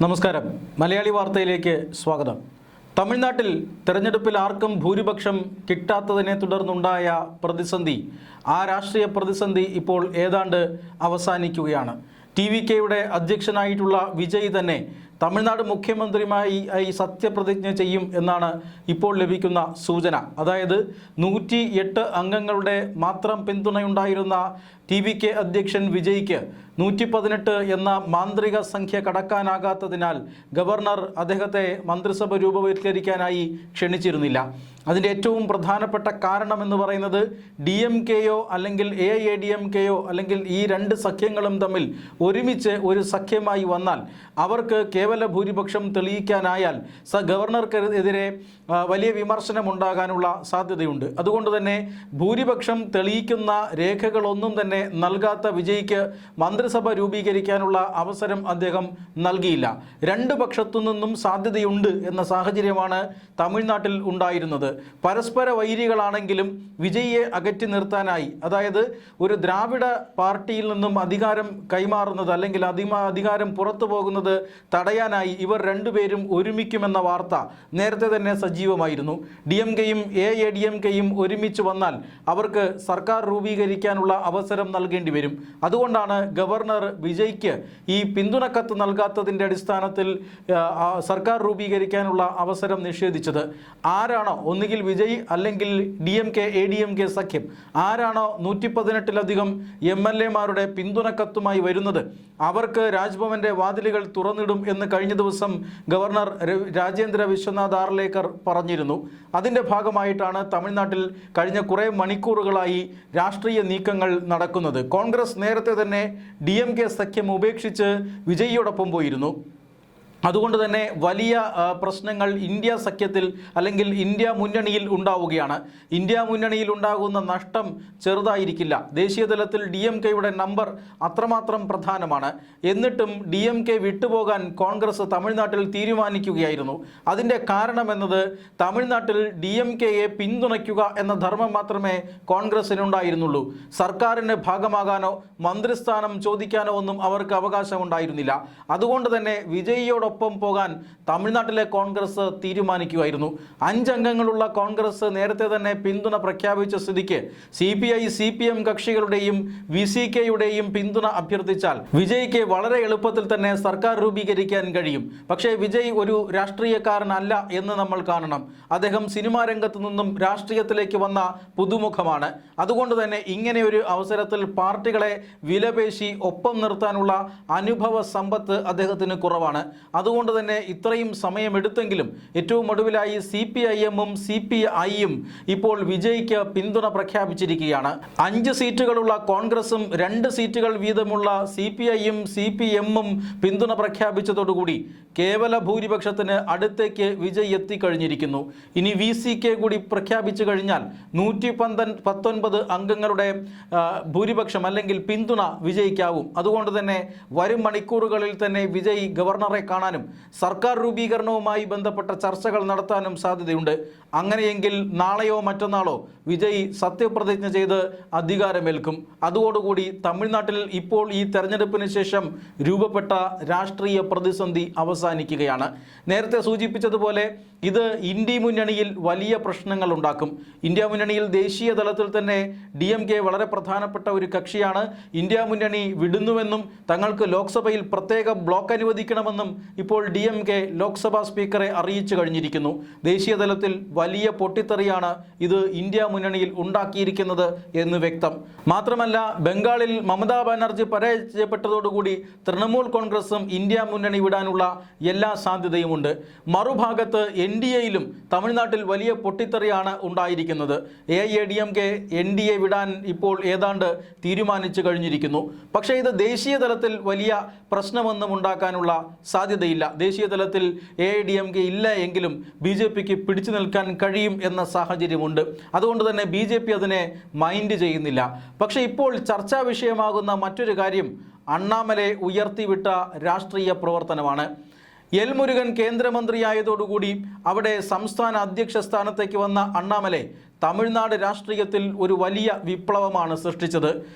നമസ്കാരം. മലയാളി വാർത്തയിലേക്ക് സ്വാഗതം. തമിഴ്നാട്ടിൽ തെരഞ്ഞെടുപ്പിൽ ആർക്കും ഭൂരിപക്ഷം കിട്ടാത്തതിനെ തുടർന്നുണ്ടായ പ്രതിസന്ധി, ആ രാഷ്ട്രീയ പ്രതിസന്ധി ഇപ്പോൾ ഏതാണ്ട് അവസാനിക്കുകയാണ്. TVKയുടെ അധ്യക്ഷനായിട്ടുള്ള വിജയ് തന്നെ തമിഴ്നാട് മുഖ്യമന്ത്രിയുമായി സത്യപ്രതിജ്ഞ ചെയ്യും എന്നാണ് ഇപ്പോൾ ലഭിക്കുന്ന സൂചന. അതായത് 108 അംഗങ്ങളുടെ മാത്രം പിന്തുണയുണ്ടായിരുന്ന TVK അധ്യക്ഷൻ വിജയ്ക്ക് 118 എന്ന മാന്ത്രിക സംഖ്യ കടക്കാനാകാത്തതിനാൽ ഗവർണർ അദ്ദേഹത്തെ മന്ത്രിസഭ രൂപവത്കരിക്കാനായി ക്ഷണിച്ചിരുന്നില്ല. അതിൻ്റെ ഏറ്റവും പ്രധാനപ്പെട്ട കാരണമെന്ന് പറയുന്നത് DMKയോ അല്ലെങ്കിൽ AIADMKയോ അല്ലെങ്കിൽ ഈ രണ്ട് സഖ്യങ്ങളും തമ്മിൽ ഒരുമിച്ച് ഒരു സഖ്യമായി വന്നാൽ അവർക്ക് കേവല ഭൂരിപക്ഷം തെളിയിക്കാനായാൽ ഗവർണർക്കെതിരെ വലിയ വിമർശനമുണ്ടാകാനുള്ള സാധ്യതയുണ്ട്. അതുകൊണ്ട് തന്നെ ഭൂരിപക്ഷം തെളിയിക്കുന്ന രേഖകളൊന്നും തന്നെ നൽകാത്ത വിജയ്ക്ക് മന്ത്രിസഭ രൂപീകരിക്കാനുള്ള അവസരം അദ്ദേഹം നൽകിയില്ല. രണ്ട് പക്ഷത്തു നിന്നും സാധ്യതയുണ്ട് എന്ന സാഹചര്യമാണ് തമിഴ്നാട്ടിൽ ഉണ്ടായിരുന്നത്. പരസ്പര വൈരികളാണെങ്കിലും വിജയിയെ അകറ്റി നിർത്താനായി, അതായത് ഒരു ദ്രാവിഡ പാർട്ടിയിൽ നിന്നും അധികാരം കൈമാറുന്നത് അല്ലെങ്കിൽ അധികാരം പുറത്തു പോകുന്നത് തടയാനായി ഇവർ രണ്ടുപേരും ഒരുമിക്കുമെന്ന വാർത്ത നേരത്തെ തന്നെ സജീവമായിരുന്നു. DMKയും AIADMKയും ഒരുമിച്ച് വന്നാൽ അവർക്ക് സർക്കാർ രൂപീകരിക്കാനുള്ള അവസരം നൽകേണ്ടി വരും. അതുകൊണ്ടാണ് ഗവർണർ വിജയ്ക്ക് ഈ പിന്തുണക്കത്ത് നൽകാത്തതിൻ്റെ അടിസ്ഥാനത്തിൽ സർക്കാർ രൂപീകരിക്കാനുള്ള അവസരം നിഷേധിച്ചത്. ആരാണോ, ഒന്നുകിൽ വിജയ് അല്ലെങ്കിൽ DMK-ADMK സഖ്യം, ആരാണോ 118ലധികം MLA-മാരുടെ പിന്തുണക്കത്തുമായി വരുന്നത് അവർക്ക് രാജ്ഭവന്റെ വാതിലുകൾ തുറന്നിടും എന്ന് കഴിഞ്ഞ ദിവസം ഗവർണർ രാജേന്ദ്ര വിശ്വനാഥ് ആർലേക്കർ പറഞ്ഞിരുന്നു. അതിൻ്റെ ഭാഗമായിട്ടാണ് തമിഴ്നാട്ടിൽ കഴിഞ്ഞ കുറേ മണിക്കൂറുകളായി രാഷ്ട്രീയ നീക്കങ്ങൾ നടക്കുന്നത്. കോൺഗ്രസ് നേരത്തെ തന്നെ DMK സഖ്യം ഉപേക്ഷിച്ച് വിജയിയോടൊപ്പം പോയിരുന്നു. അതുകൊണ്ട് തന്നെ വലിയ പ്രശ്നങ്ങൾ ഇന്ത്യ സഖ്യത്തിൽ അല്ലെങ്കിൽ ഇന്ത്യ മുന്നണിയിൽ ഉണ്ടാവുകയാണ്. ഇന്ത്യ മുന്നണിയിൽ ഉണ്ടാകുന്ന നഷ്ടം ചെറുതായിരിക്കില്ല. ദേശീയ തലത്തിൽ DMKയുടെ നമ്പർ അത്രമാത്രം പ്രധാനമാണ്. എന്നിട്ടും DMK വിട്ടുപോകാൻ കോൺഗ്രസ് തമിഴ്നാട്ടിൽ തീരുമാനിക്കുകയായിരുന്നു. അതിൻ്റെ കാരണമെന്നത് തമിഴ്നാട്ടിൽ DMKയെ പിന്തുണയ്ക്കുക എന്ന ധർമ്മം മാത്രമേ കോൺഗ്രസിനുണ്ടായിരുന്നുള്ളൂ. സർക്കാരിൻ്റെ ഭാഗമാകാനോ മന്ത്രിസ്ഥാനം ചോദിക്കാനോ ഒന്നും അവർക്ക് അവകാശമുണ്ടായിരുന്നില്ല. അതുകൊണ്ട് തന്നെ വിജയിയോടൊപ്പം പോകാൻ തമിഴ്നാട്ടിലെ കോൺഗ്രസ് തീരുമാനിക്കുകയായിരുന്നു. 5 അംഗങ്ങളുള്ള കോൺഗ്രസ് നേരത്തെ തന്നെ പിന്തുണ പ്രഖ്യാപിച്ച സ്ഥിതിക്ക് CPI CPM കക്ഷികളുടെയും VCKയുടെയും പിന്തുണ അഭ്യർത്ഥിച്ചാൽ വിജയ്ക്ക് വളരെ എളുപ്പത്തിൽ തന്നെ സർക്കാർ രൂപീകരിക്കാൻ കഴിയും. പക്ഷേ വിജയ് ഒരു രാഷ്ട്രീയക്കാരനല്ല എന്ന് നമ്മൾ കാണണം. അദ്ദേഹം സിനിമാ രംഗത്തു നിന്നും രാഷ്ട്രീയത്തിലേക്ക് വന്ന പുതുമുഖമാണ്. അതുകൊണ്ട് തന്നെ ഇങ്ങനെ ഒരു അവസരത്തിൽ പാർട്ടികളെ വിലപേശി ഒപ്പം നിർത്താനുള്ള അനുഭവ സമ്പത്ത് അദ്ദേഹത്തിന് കുറവാണ്. അതുകൊണ്ട് തന്നെ ഇത്രയും സമയമെടുത്തെങ്കിലും ഏറ്റവും ഒടുവിലായി CPIM-ഉം CPI-യും ഇപ്പോൾ വിജയ്ക്ക് പിന്തുണ പ്രഖ്യാപിച്ചിരിക്കുകയാണ്. 5 സീറ്റുകളുള്ള കോൺഗ്രസും 2 സീറ്റുകൾ വീതമുള്ള CPI-യും CPM-ഉം പിന്തുണ പ്രഖ്യാപിച്ചതോടുകൂടി കേവല ഭൂരിപക്ഷത്തിന് അടുത്തേക്ക് വിജയ് എത്തിക്കഴിഞ്ഞിരിക്കുന്നു. ഇനി VCK കൂടി പ്രഖ്യാപിച്ചു കഴിഞ്ഞാൽ 119 അംഗങ്ങളുടെ ഭൂരിപക്ഷം അല്ലെങ്കിൽ പിന്തുണ വിജയിക്കാവും. അതുകൊണ്ട് തന്നെ വരും മണിക്കൂറുകളിൽ തന്നെ വിജയ് ഗവർണറെ കാണാനും സർക്കാർ രൂപീകരണവുമായി ബന്ധപ്പെട്ട ചർച്ചകൾ നടത്താനും സാധ്യതയുണ്ട്. അങ്ങനെയെങ്കിൽ നാളെയോ മറ്റന്നാളോ വിജയ് സത്യപ്രതിജ്ഞ ചെയ്ത് അധികാരമേൽക്കും. അതോടുകൂടി തമിഴ്നാട്ടിൽ ഇപ്പോൾ ഈ തെരഞ്ഞെടുപ്പിന് ശേഷം രൂപപ്പെട്ട രാഷ്ട്രീയ പ്രതിസന്ധി അവസാനിക്കുകയാണ്. നേരത്തെ സൂചിപ്പിച്ചതുപോലെ ഇത് ഇന്ത്യ മുന്നണിയിൽ വലിയ പ്രശ്നങ്ങൾ ഉണ്ടാക്കും. ഇന്ത്യ മുന്നണിയിൽ ദേശീയ തലത്തിൽ തന്നെ DMK വളരെ പ്രധാനപ്പെട്ട ഒരു കക്ഷിയാണ്. ഇന്ത്യ മുന്നണി വിടുന്നുവെന്നും തങ്ങൾക്ക് ലോക്സഭയിൽ പ്രത്യേക ബ്ലോക്ക് അനുവദിക്കണമെന്നും ഇപ്പോൾ DMK ലോക്സഭാ സ്പീക്കറെ അറിയിച്ചു കഴിഞ്ഞിരിക്കുന്നു. ദേശീയ തലത്തിൽ വലിയ പൊട്ടിത്തെറിയാണ് ഇത് ഇന്ത്യ മുന്നണിയിൽ ഉണ്ടാക്കിയിരിക്കുന്നത് എന്ന് വ്യക്തം. മാത്രമല്ല, ബംഗാളിൽ മമതാ ബാനർജി പരാജയപ്പെട്ടതോടുകൂടി തൃണമൂൽ കോൺഗ്രസും ഇന്ത്യ മുന്നണി വിടാനുള്ള എല്ലാ സാധ്യതയുമുണ്ട്. മറുഭാഗത്ത് NDAയിലും തമിഴ്നാട്ടിൽ വലിയ പൊട്ടിത്തെറിയാണ് ഉണ്ടായിരിക്കുന്നത്. AIADMK NDA വിടാൻ ഇപ്പോൾ ഏതാണ്ട് തീരുമാനിച്ചു കഴിഞ്ഞിരിക്കുന്നു. പക്ഷേ ഇത് ദേശീയ തലത്തിൽ വലിയ പ്രശ്നമൊന്നും ഉണ്ടാക്കാനുള്ള സാധ്യതയില്ല. ദേശീയ തലത്തിൽ AIADMK ഇല്ല എങ്കിലും BJPക്ക് പിടിച്ചു നിൽക്കാൻ കഴിയും എന്ന സാഹചര്യമുണ്ട്. അതുകൊണ്ട് തന്നെ BJP അതിനെ മൈൻഡ് ചെയ്യുന്നില്ല. പക്ഷേ ഇപ്പോൾ ചർച്ചാ വിഷയമാകുന്ന മറ്റൊരു കാര്യം അണ്ണാമലൈ ഉയർത്തിവിട്ട രാഷ്ട്രീയ പ്രവർത്തനമാണ്. എൽ മുരുകൻ കേന്ദ്രമന്ത്രിയായതോടുകൂടി അവിടെ സംസ്ഥാന അധ്യക്ഷ സ്ഥാനത്തേക്ക് വന്ന അണ്ണാമലൈ തമിഴ്നാട് രാഷ്ട്രീയത്തിൽ ഒരു വലിയ വിപ്ലവമാണ് സൃഷ്ടിച്ചത്.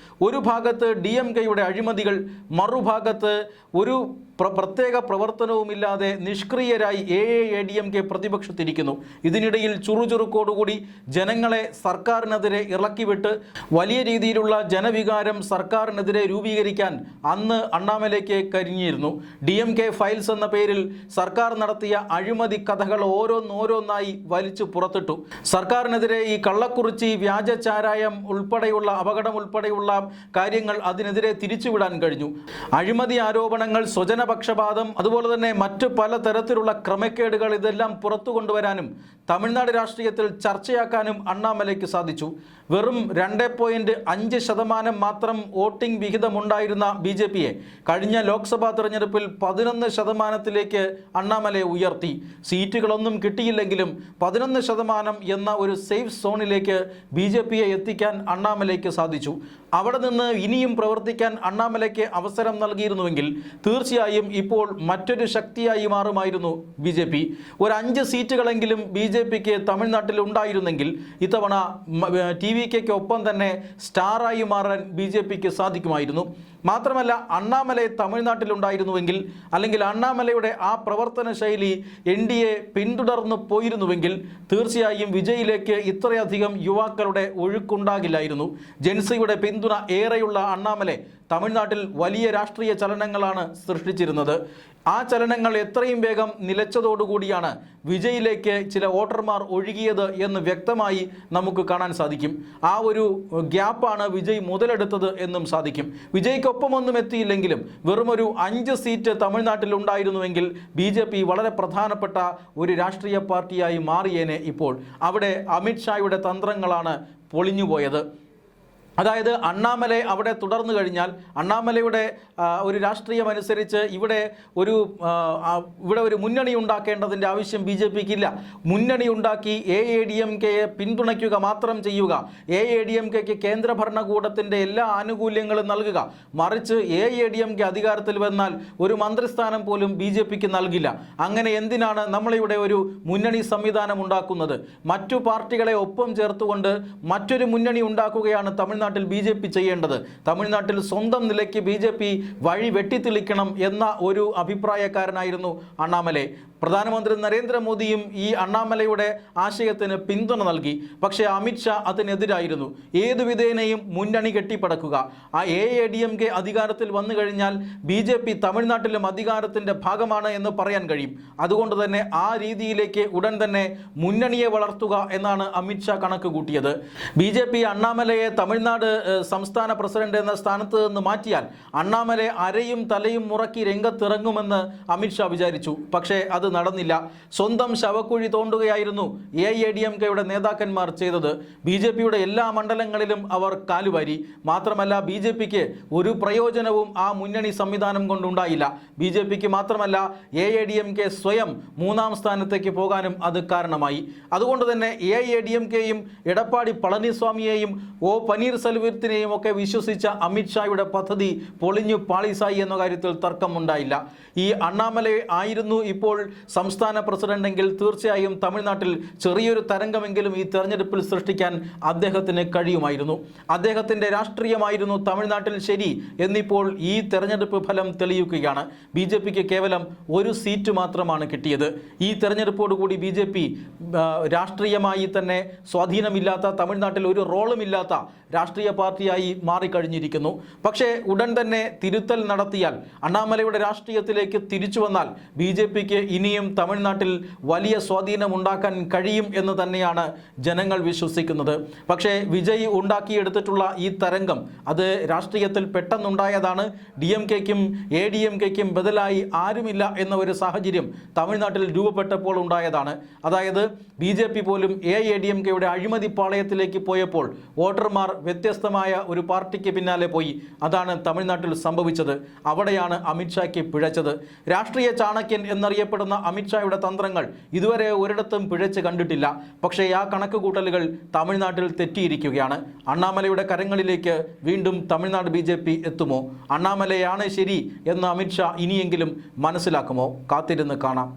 ഒരു ഭാഗത്ത് DMKയുടെ അഴിമതികൾ, മറുഭാഗത്ത് ഒരു പ്രത്യേക പ്രവർത്തനവുമില്ലാതെ നിഷ്ക്രിയരായി AIADMK പ്രതിപക്ഷത്തിരിക്കുന്നു. ഇതിനിടയിൽ ചുറുചുറുക്കോടുകൂടി ജനങ്ങളെ സർക്കാരിനെതിരെ ഇറക്കിവിട്ട് വലിയ രീതിയിലുള്ള ജനവികാരം സർക്കാരിനെതിരെ രൂപീകരിക്കാൻ അന്ന് അണ്ണാമലയ്ക്ക് കഴിഞ്ഞിരുന്നു. DMK ഫയൽസ് എന്ന പേരിൽ സർക്കാർ നടത്തിയ അഴിമതി കഥകൾ ഓരോന്നോരോന്നായി വലിച്ചു പുറത്തിട്ടു. സർക്കാരിനെതിരെ ഈ കള്ളക്കുറിച്ചി, വ്യാജ ചാരായം ഉൾപ്പെടെയുള്ള അപകടം ഉൾപ്പെടെയുള്ള കാര്യങ്ങൾ അതിനെതിരെ തിരിച്ചുവിടാൻ കഴിഞ്ഞു. അഴിമതി ആരോപണങ്ങൾ, സ്വജനപക്ഷപാതം, അതുപോലെ തന്നെ മറ്റു പല തരത്തിലുള്ള ക്രമക്കേടുകൾ ഇതെല്ലാം പുറത്തു കൊണ്ടുവരാനും തമിഴ്നാട് രാഷ്ട്രീയത്തിൽ ചർച്ചയാക്കാനും അണ്ണാമലയ്ക്ക് സാധിച്ചു. വെറും 2.5% മാത്രം വോട്ടിംഗ് വിഹിതമുണ്ടായിരുന്ന BJPയെ കഴിഞ്ഞ ലോക്സഭാ തെരഞ്ഞെടുപ്പിൽ 11% അണ്ണാമലയെ ഉയർത്തി. സീറ്റുകളൊന്നും കിട്ടിയില്ലെങ്കിലും 11% എന്ന ഒരു സേഫ് സോണിലേക്ക് BJPയെ എത്തിക്കാൻ അണ്ണാമലയ്ക്ക് സാധിച്ചു. അവിടെ നിന്ന് ഇനിയും പ്രവർത്തിക്കാൻ അണ്ണാമലയ്ക്ക് അവസരം നൽകിയിരുന്നുവെങ്കിൽ തീർച്ചയായും ഇപ്പോൾ മറ്റൊരു ശക്തിയായി മാറുമായിരുന്നു BJP. ഒരു 5 സീറ്റുകളെങ്കിലും BJPക്ക് തമിഴ്നാട്ടിൽ ഉണ്ടായിരുന്നെങ്കിൽ ഇത്തവണ TVKയ്ക്കൊപ്പം തന്നെ സ്റ്റാറായി മാറാൻ BJPക്ക് സാധിക്കുമായിരുന്നു. മാത്രമല്ല, അണ്ണാമലയെ തമിഴ്നാട്ടിലുണ്ടായിരുന്നുവെങ്കിൽ, അല്ലെങ്കിൽ അണ്ണാമലയുടെ ആ പ്രവർത്തന ശൈലി NDA പിന്തുടർന്നു പോയിരുന്നുവെങ്കിൽ തീർച്ചയായും വിജയിലേക്ക് ഇത്രയധികം യുവാക്കളുടെ ഒഴുക്കുണ്ടാകില്ലായിരുന്നു. ജെൻസിയുടെ പിന്തുണ ഏറെയുള്ള അണ്ണാമലെ തമിഴ്നാട്ടിൽ വലിയ രാഷ്ട്രീയ ചലനങ്ങളാണ് സൃഷ്ടിച്ചിരുന്നത്. ആ ചലനങ്ങൾ എത്രയും വേഗം നിലച്ചതോടുകൂടിയാണ് വിജയിലേക്ക് ചില വോട്ടർമാർ ഒഴുകിയത് എന്ന് വ്യക്തമായി നമുക്ക് കാണാൻ സാധിക്കും. ആ ഒരു ഗ്യാപ്പാണ് വിജയ് മുതലെടുത്തത് എന്നും സാധിക്കും. വിജയ്ക്കൊപ്പമൊന്നും എത്തിയില്ലെങ്കിലും വെറുമൊരു 5 സീറ്റ് തമിഴ്നാട്ടിൽ ഉണ്ടായിരുന്നുവെങ്കിൽ BJP വളരെ പ്രധാനപ്പെട്ട ഒരു രാഷ്ട്രീയ പാർട്ടിയായി മാറിയേനെ. ഇപ്പോൾ അവിടെ അമിത്ഷായുടെ തന്ത്രങ്ങളാണ് പൊളിഞ്ഞുപോയത്. അതായത് അണ്ണാമലെ അവിടെ തുടർന്നു കഴിഞ്ഞാൽ അണ്ണാമലയുടെ ഒരു രാഷ്ട്രീയം അനുസരിച്ച് ഇവിടെ ഒരു മുന്നണി ഉണ്ടാക്കേണ്ടതിൻ്റെ ആവശ്യം BJPക്ക് ഇല്ല. മുന്നണി ഉണ്ടാക്കി AIADMKയെ പിന്തുണയ്ക്കുക മാത്രം ചെയ്യുക, AIADMKയ്ക്ക് കേന്ദ്ര ഭരണകൂടത്തിൻ്റെ എല്ലാ ആനുകൂല്യങ്ങളും നൽകുക. മറിച്ച് AIADMK അധികാരത്തിൽ വന്നാൽ ഒരു മന്ത്രിസ്ഥാനം പോലും BJPക്ക് നൽകില്ല. അങ്ങനെ എന്തിനാണ് നമ്മളിവിടെ ഒരു മുന്നണി സംവിധാനം ഉണ്ടാക്കുന്നത്? മറ്റു പാർട്ടികളെ ഒപ്പം ചേർത്തുകൊണ്ട് മറ്റൊരു മുന്നണി ഉണ്ടാക്കുകയാണ് തമിഴ്നാട്ടിൽ BJP ചെയ്യേണ്ടത്. തമിഴ്നാട്ടിൽ സ്വന്തം നിലയ്ക്ക് BJP വഴി വെട്ടിത്തെളിക്കണം എന്ന ഒരു അഭിപ്രായക്കാരനായിരുന്നു അണ്ണാമലെ. പ്രധാനമന്ത്രി നരേന്ദ്രമോദിയും ഈ അണ്ണാമലയുടെ ആശയത്തിന് പിന്തുണ നൽകി. പക്ഷേ അമിത്ഷാ അതിനെതിരായിരുന്നു. ഏതു വിധേനയും മുന്നണി കെട്ടിപ്പടക്കുക. ആ AIADMK അധികാരത്തിൽ വന്നു കഴിഞ്ഞാൽ BJP തമിഴ്നാട്ടിലും അധികാരത്തിൻ്റെ ഭാഗമാണ് എന്ന് പറയാൻ കഴിയും. അതുകൊണ്ട് തന്നെ ആ രീതിയിലേക്ക് ഉടൻ തന്നെ മുന്നണിയെ വളർത്തുക എന്നാണ് അമിത്ഷാ കണക്ക് കൂട്ടിയത്. BJP അണ്ണാമലയെ തമിഴ്നാട് സംസ്ഥാന പ്രസിഡന്റ് എന്ന സ്ഥാനത്ത് നിന്ന് മാറ്റിയാൽ അണ്ണാമലെ അരയും തലയും മുറക്കി രംഗത്തിറങ്ങുമെന്ന് അമിത്ഷാ വിചാരിച്ചു. പക്ഷേ അത് നടന്നില്ല. സ്വന്തം ശവക്കുഴി തോണ്ടുകയായിരുന്നു AIADMKയുടെ നേതാക്കന്മാർ ചെയ്തത്. BJPയുടെ എല്ലാ മണ്ഡലങ്ങളിലും അവർ കാലുവാരി. മാത്രമല്ല, BJPക്ക് ഒരു പ്രയോജനവും ആ മുന്നണി സംവിധാനം കൊണ്ടുണ്ടായില്ല. BJPക്ക് മാത്രമല്ല, AIADMK സ്വയം 3ാം സ്ഥാനത്തേക്ക് പോകാനും അത് കാരണമായി. അതുകൊണ്ട് തന്നെ AIADMKയും എടപ്പാടി പളനിസ്വാമിയെയും പനീർസെൽവത്തിനെയും ഒക്കെ വിശ്വസിച്ച അമിത്ഷായുടെ പദ്ധതി പൊളിഞ്ഞു പാളീസായി എന്ന കാര്യത്തിൽ തർക്കമുണ്ടായില്ല. ഈ അണ്ണാമലെ ആയിരുന്നു ഇപ്പോൾ സംസ്ഥാന പ്രസിഡന്റെങ്കിൽ തീർച്ചയായും തമിഴ്നാട്ടിൽ ചെറിയൊരു തരംഗമെങ്കിലും ഈ തെരഞ്ഞെടുപ്പിൽ സൃഷ്ടിക്കാൻ അദ്ദേഹത്തിന് കഴിയുമായിരുന്നു. അദ്ദേഹത്തിൻ്റെ രാഷ്ട്രീയമായിരുന്നു തമിഴ്നാട്ടിൽ ശരി എന്നിപ്പോൾ ഈ തെരഞ്ഞെടുപ്പ് ഫലം തെളിയിക്കുകയാണ്. BJPക്ക് കേവലം 1 സീറ്റ് മാത്രമാണ് കിട്ടിയത്. ഈ തെരഞ്ഞെടുപ്പോടുകൂടി BJP രാഷ്ട്രീയമായി തന്നെ സ്വാധീനമില്ലാത്ത, തമിഴ്നാട്ടിൽ ഒരു റോളുമില്ലാത്ത രാഷ്ട്രീയ പാർട്ടിയായി മാറിക്കഴിഞ്ഞിരിക്കുന്നു. പക്ഷേ ഉടൻ തന്നെ തിരുത്തൽ നടത്തിയാൽ, അണ്ണാമലയുടെ രാഷ്ട്രീയത്തിലേക്ക് തിരിച്ചു വന്നാൽ BJPക്ക് ഇനിയും തമിഴ്നാട്ടിൽ വലിയ സ്വാധീനമുണ്ടാക്കാൻ കഴിയും എന്ന് തന്നെയാണ് ജനങ്ങൾ വിശ്വസിക്കുന്നത്. പക്ഷേ വിജയ് ഉണ്ടാക്കിയെടുത്തിട്ടുള്ള ഈ തരംഗം അത് രാഷ്ട്രീയത്തിൽ പെട്ടെന്നുണ്ടായതാണ്. DMKയ്ക്കും ADMKയ്ക്കും ബദലായി ആരുമില്ല എന്ന ഒരു സാഹചര്യം തമിഴ്നാട്ടിൽ രൂപപ്പെട്ടപ്പോൾ ഉണ്ടായതാണ്. അതായത് BJP പോലും AIADMKയുടെ അഴിമതി പാളയത്തിലേക്ക് പോയപ്പോൾ വോട്ടർമാർ വ്യത്യസ്തമായ ഒരു പാർട്ടിക്ക് പിന്നാലെ പോയി. അതാണ് തമിഴ്നാട്ടിൽ സംഭവിച്ചത്. അവിടെയാണ് അമിത്ഷായ്ക്ക് പിഴച്ചത്. രാഷ്ട്രീയ ചാണക്യൻ എന്നറിയപ്പെടുന്ന അമിത്ഷായുടെ തന്ത്രങ്ങൾ ഇതുവരെ ഒരിടത്തും പിഴച്ച് കണ്ടിട്ടില്ല. പക്ഷേ ആ കണക്കുകൂട്ടലുകൾ തമിഴ്നാട്ടിൽ തെറ്റിയിരിക്കുകയാണ്. അണ്ണാമലയുടെ കരങ്ങളിലേക്ക് വീണ്ടും തമിഴ്നാട് BJP എത്തുമോ? അണ്ണാമലയാണ് ശരി എന്ന് അമിത്ഷാ ഇനിയെങ്കിലും മനസ്സിലാക്കുമോ? കാത്തിരുന്ന് കാണാം.